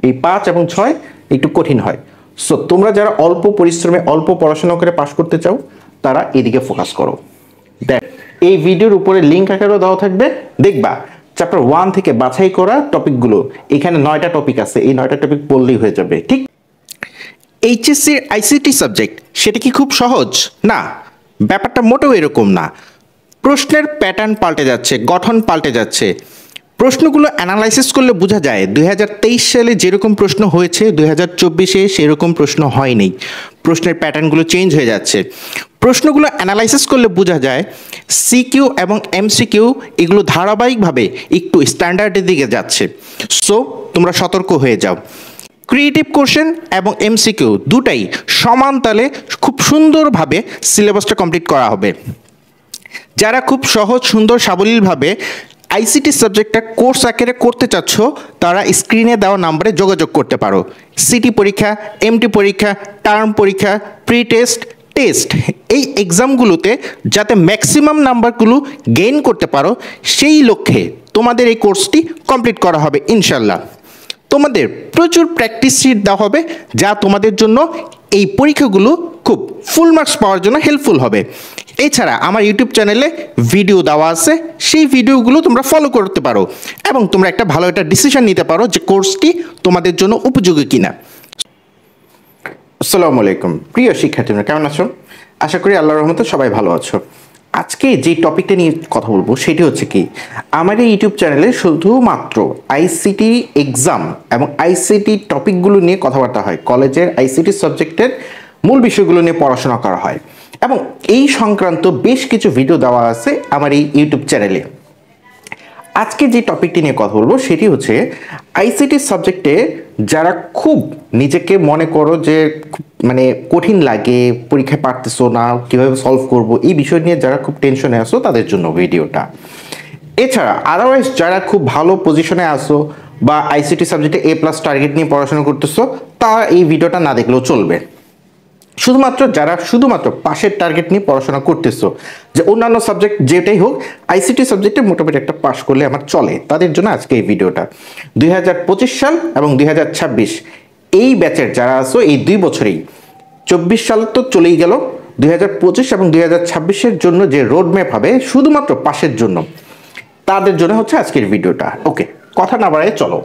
এই 5 এবং 6 একটু কঠিন হয়। সো তোমরা যারা অল্প পরিশ্রমে অল্প পড়াশোনা করে পাস করতে চাও তারা এদিকে ফোকাস করো। দেখ, এই ভিডিওর উপরে লিঙ্ক আকারেও দেওয়া থাকবে, দেখবা চ্যাপ্টার 1 থেকে বাছাই করা টপিকগুলো, এখানে 9টা টপিক আছে, এই 9টা টপিক পড়লেই হয়ে যাবে। ঠিক, এইচএসসির আইসিটি সাবজেক্ট সেটা কি খুব সহজ? না, ব্যাপারটা মোটেও এরকম না। প্রশ্নের প্যাটার্ন পাল্টে যাচ্ছে, গঠন পাল্টে যাচ্ছে। প্রশ্নগুলো অ্যানালাইসিস করলে বোঝা যায় 2023 সালে যেরকম প্রশ্ন হয়েছে 2024-এ সেরকম প্রশ্ন হয়নি। প্রশ্নের প্যাটার্নগুলো চেঞ্জ হয়ে যাচ্ছে। প্রশ্নগুলো অ্যানালাইসিস করলে বোঝা যায় সিকিউ এবং এমসিকিউ এগুলো ধারাবাহিকভাবে একটু স্ট্যান্ডার্ডের দিকে যাচ্ছে। সো তোমরা সতর্ক হয়ে যাও। ক্রিয়েটিভ কোশ্চেন এবং এমসিকিউ দুটাই সমান তালে খুব সুন্দরভাবে সিলেবাসটা কমপ্লিট করা হবে। যারা খুব সহজ সুন্দর সাবলীলভাবে আইসিটি সাবজেক্টটা কোর্স আকারে করতে চাচ্ছ তারা স্ক্রিনে দেওয়া নাম্বারে যোগাযোগ করতে পারো। সিটি পরীক্ষা, এমটি পরীক্ষা, টার্ম পরীক্ষা, প্রি টেস্ট, টেস্ট, এই এক্সামগুলোতে যাতে ম্যাক্সিমাম নাম্বারগুলো গেইন করতে পারো সেই লক্ষ্যে তোমাদের এই কোর্সটি কমপ্লিট করা হবে ইনশাল্লাহ। তোমাদের প্রচুর প্র্যাকটিস শিট দেওয়া হবে যা তোমাদের জন্য এই পরীক্ষাগুলো খুব ফুল মার্কস পাওয়ার জন্য হেল্পফুল হবে। এছাড়া আমার ইউটিউব চ্যানেলে ভিডিও দেওয়া আছে, সেই ভিডিওগুলো তোমরা ফলো করতে পারো এবং তোমরা একটা ভালো একটা ডিসিশন নিতে পারো যে কোর্সটি তোমাদের জন্য উপযোগী কিনা। আসসালামু আলাইকুম প্রিয় শিক্ষার্থীরা, কেমন আছো? আশা করি আল্লাহর রহমতে সবাই ভালো আছো। আজকে যে টপিকটা নিয়ে কথা বলবো সেটি হচ্ছে কি, আমার এই ইউটিউব চ্যানেলে শুধুমাত্র আইসিটি এক্সাম এবং আইসিটি টপিকগুলো নিয়ে কথাবার্তা হয়। কলেজের আইসিটি সাবজেক্টের মূল বিষয়গুলো নিয়ে পড়াশোনা করা হয় এবং এই সংক্রান্ত বেশ কিছু ভিডিও দেওয়া আছে আমার এই ইউটিউব চ্যানেলে। আজকে যে টপিকটি নিয়ে কথা বলবো সেটি হচ্ছে আইসিটি সাবজেক্টে যারা খুব নিজেকে মনে করো যে মানে কঠিন লাগে, পরীক্ষায় পারতেছো না, কিভাবে সলভ করব, এই বিষয় নিয়ে যারা খুব টেনশনে আসো তাদের জন্য ভিডিওটা। এছাড়া আদারওয়াইজ যারা খুব ভালো পজিশনে আসো বা আইসিটি সাবজেক্টে A+ টার্গেট নিয়ে পড়াশোনা করতেছো তারা এই ভিডিওটা না দেখলেও চলবে। যারা শুধুমাত্র পাশের টার্গেট নিয়ে পড়াশোনা করতেছো, যে অন্যান্য সাবজেক্ট যেটাই হোক আইসিটি সাবজেক্টে মোটামুটি একটা পাস করলে আমার চলে, তাদের জন্য আজকে এই ভিডিওটা। 2025 সাল এবং 2026 এই ব্যাচের যারা আছো এই 2 বছরেই, 24 সাল তো চলেই গেল, 2025 এবং 2026-এর জন্য যে রোড ম্যাপ হবে শুধুমাত্র পাশের জন্য, তাদের জন্য হচ্ছে আজকের ভিডিওটা। ওকে, কথা না বাড়ায় চলো।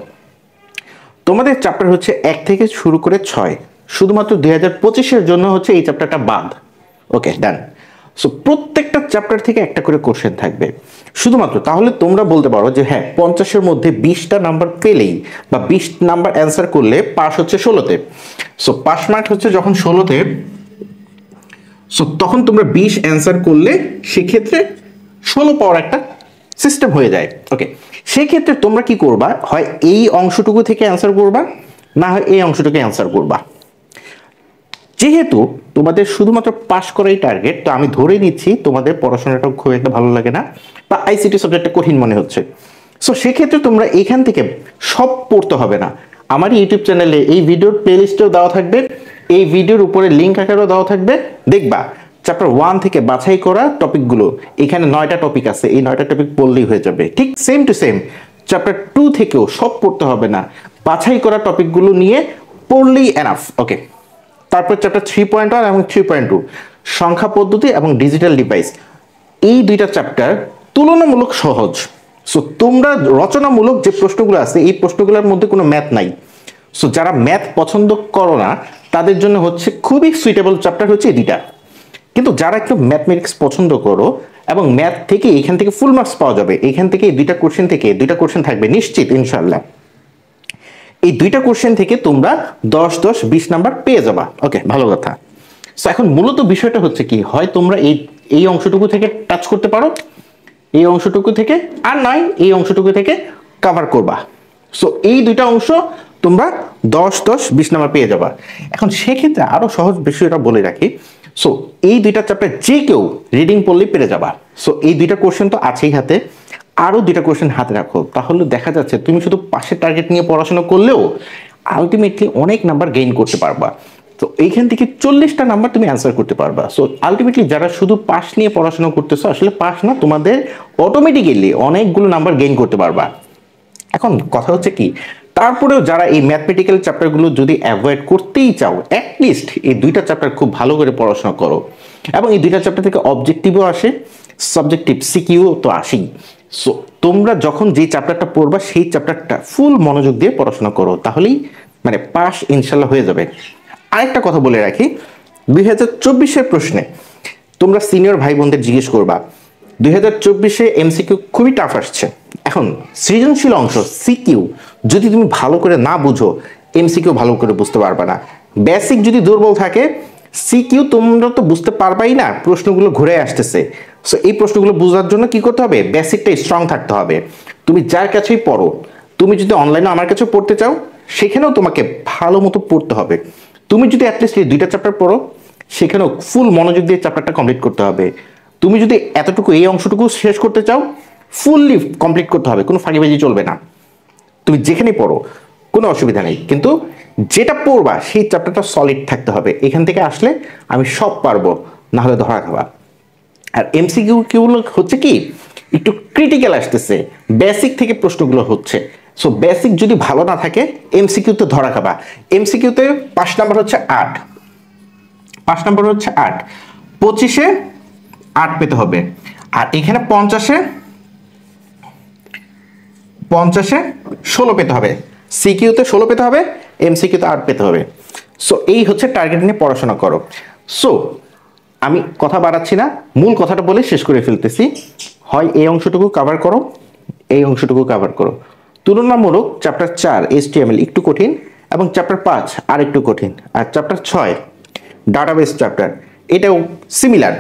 তোমাদের চ্যাপ্টার হচ্ছে 1 থেকে শুরু করে 6, শুধুমাত্র 2025-এর জন্য হচ্ছে এই চ্যাপ্টারটা বাদ। ওকে, ডান। সো প্রত্যেকটা চ্যাপ্টার থেকে একটা করে কোশ্চেন থাকবে শুধুমাত্র। তাহলে তোমরা বলতে পারো যে হ্যাঁ 50-এর মধ্যে 20টা নাম্বার পেলেই বা 20 নাম্বার অ্যান্সার করলে পাস হচ্ছে 16তে। সো পাস মার্ক হচ্ছে যখন 16তে, সো তখন তোমরা 20 অ্যান্সার করলে সেক্ষেত্রে 16 পাওয়ার একটা সিস্টেম হয়ে যায়। ওকে, সেক্ষেত্রে তোমরা কি করবা, হয় এই অংশটুকু থেকে অ্যান্সার করবা, না হয় এই অংশটুকু অ্যান্সার করবা। যেহেতু তোমাদের শুধুমাত্র পাস করাই টার্গেট, তো আমি ধরে নিচ্ছি তোমাদের পড়াশোনাটা খুব একটা ভালো লাগে না বা আইসিটি সাবজেক্টটা কঠিন মনে হচ্ছে। সো সেক্ষেত্রে তোমরা এখান থেকে সব পড়তে হবে না। আমার ইউটিউব চ্যানেলে এই ভিডিওর প্লেলিস্টেও দেওয়া থাকবে, এই ভিডিওর উপরে লিঙ্ক আকারেও দেওয়া থাকবে, দেখবা চ্যাপ্টার 1 থেকে বাছাই করা টপিকগুলো, এখানে 9টা টপিক আছে, এই 9টা টপিক পড়লেই হয়ে যাবে। ঠিক সেম টু সেম চ্যাপ্টার 2 থেকেও সব পড়তে হবে না, বাছাই করা টপিকগুলো নিয়ে পড়লেই এনাফ। ওকে, তারপর চ্যাপ্টার 3.1 এবং 3.2 সংখ্যা পদ্ধতি এবং ডিজিটাল ডিভাইস, এই 2টা চ্যাপ্টার তুলনামূলক সহজ। সো তোমরা রচনামূলক যে প্রশ্নগুলো আছে এই প্রশ্নগুলোর মধ্যে কোনো ম্যাথ নাই। সো যারা ম্যাথ পছন্দ করো না তাদের জন্য হচ্ছে খুবই সুইটেবল চ্যাপ্টার হচ্ছে এই 2টা। কিন্তু যারা একটু ম্যাথমেটিক্স পছন্দ করো এবং ম্যাথ থেকে এখান থেকে ফুল মার্কস পাওয়া যাবে, এখান থেকে এই 2টা কোশ্চেন থেকে 2টা কোশ্চেন থাকবে নিশ্চিত ইনশাআল্লাহ। এই 2টা কোশ্চেন থেকে তোমরা 10-20 নাম্বার পেয়ে যাবা। ওকে, ভালো কথা। সো এখন মূলত বিষয়টা হচ্ছে কি, হয় তোমরা এই অংশটুকু থেকে টাচ করতে পারো, এই অংশটুকু থেকে, আর নয় এই অংশটুকু থেকে কভার করবা। সো এই 2টা অংশ তোমরা 10-20 নাম্বার পেয়ে যাবা। এখন সেক্ষেত্রে আরো সহজ বিষয়টা বলে রাখি, সো এই 2টা চ্যাপ্টার যে কেউ রিডিং পড়লেই পেরে যাবা। সো এই 2টা কোশ্চেন তো আছেই হাতে, আরো 2টা কোশ্চেন হাতে রাখো, তাহলে দেখা যাচ্ছে তুমি শুধু পাশের টার্গেট নিয়ে পড়াশোনা করলেও আলটিমেটলি অনেক নাম্বার গেইন করতে পারবা। তো এইখান থেকে 40টা নাম্বার তুমি অ্যান্সার করতে পারবা। সো আলটিমেটলি যারা শুধু পাস নিয়ে পড়াশোনা করতেছো, আসলে পাস না, তোমাদের অটোমেটিক্যালি অনেকগুলো নাম্বার গেইন করতে পারবা। এখন কথা হচ্ছে কি, তারপরেও যারা এই ম্যাথমেটিক্যাল চ্যাপ্টারগুলো যদি অ্যাভয়েড করতেই চাও, অ্যাটলিস্ট এই দুইটা চ্যাপ্টার খুব ভালো করে পড়াশোনা করো। এবং এই দুইটা চ্যাপ্টার থেকে অবজেক্টিভও আসে, সাবজেক্টিভ সিকিউ তো আসেই। সো তোমরা যখন যে চ্যাপ্টারটা পড়বা সেই চ্যাপ্টারটা ফুল মনোযোগ দিয়ে পড়াশোনা করো, তাহলেই মানে পাস ইনশাল্লাহ হয়ে যাবে। আরেকটা কথা বলে রাখি, 2024-এর প্রশ্নে তোমরা সিনিয়র ভাই বোনদের জিজ্ঞেস করবা 2024-এ এমসিকিউ খুবই টাফ আসছে। এখন সৃজনশীল অংশ সিকিউ যদি তুমি ভালো করে না বুঝো, এমসিকিউ ভালো করে বুঝতে পারবা না। বেসিক যদি দুর্বল থাকে, সিকিউ তোমরা তো বুঝতে পারবাই না, প্রশ্নগুলো ঘুরে আসতেছে। সো এই প্রশ্নগুলো বোঝার জন্য কি করতে হবে, বেসিকটা স্ট্রং থাকতে হবে। তুমি যার কাছেই পড়ো, তুমি যদি অনলাইনে আমার কাছেও পড়তে চাও, সেখানেও তোমাকে ভালো মতো পড়তে হবে। তুমি যদি অ্যাটলিস্ট এই দুইটা চ্যাপ্টার পড়ো, সেখানেও ফুল মনোযোগ দিয়ে চ্যাপ্টারটা কমপ্লিট করতে হবে। তুমি যদি এতটুকু এই অংশটুকু শেষ করতে চাও, ফুললি কমপ্লিট করতে হবে, কোনো ফাঁকিবাজি চলবে না। তুমি যেখানেই পড়ো কোনো অসুবিধা নেই, কিন্তু যেটা পড়বা সেই চ্যাপ্টারটা সলিড থাকতে হবে। এখান থেকে আসলে আমি সব পারবো, না হলে ধরা খাবা। আর এমসিকিউ কিউগুলো হচ্ছে কি একটু ক্রিটিক্যাল আসতেছে, বেসিক থেকে প্রশ্নগুলো হচ্ছে। সো বেসিক যদি ভালো না থাকে, এমসিকিউতে ধরা খাবা। এমসিকিউতে 5 নাম্বার হচ্ছে 8, 5 নাম্বার হচ্ছে 8, 25-এ 8 পেতে হবে। আর এখানে 50-এ 16 পেতে হবে। সিকিউতে 16 পেতে হবে, এমসিকিউতে 8 পেতে হবে। সো এই হচ্ছে টার্গেট নিয়ে পড়াশোনা করো। সো আমি কথা বাড়াচ্ছি না, মূল কথাটা বলে শেষ করে ফেলতেছি। হয় এই অংশটুকু কভার করো, এই অংশটুকু কভার করো। তুলনামূলক চ্যাপ্টার 4 HTML একটু কঠিন, এবং চ্যাপ্টার 5 আর একটু কঠিন, আর চ্যাপ্টার 6 ডাটাবেস চ্যাপ্টার এটাও সিমিলার।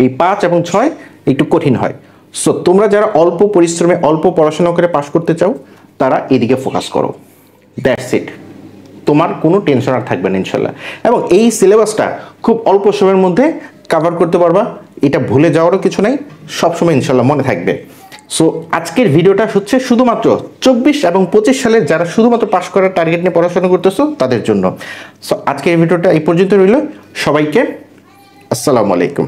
এই 5 এবং 6 একটু কঠিন হয়। সো তোমরা যারা অল্প পরিশ্রমে অল্প পড়াশোনা করে পাশ করতে চাও, তারা এদিকে ফোকাস করো। That's it. তোমার কোনো টেনশন আর থাকবে না ইনশাল্লাহ। এবং এই সিলেবাসটা খুব অল্প সময়ের মধ্যে কভার করতে পারবা, এটা ভুলে যাওয়ারও কিছু নাই, সবসময় ইনশাল্লাহ মনে থাকবে। সো আজকের ভিডিওটা হচ্ছে শুধুমাত্র 24 এবং 25 সালের যারা শুধুমাত্র পাশ করার টার্গেট নিয়ে পড়াশোনা করতেছো তাদের জন্য। সো আজকের ভিডিওটা এই পর্যন্ত রইল। সবাইকে আসসালামু আলাইকুম।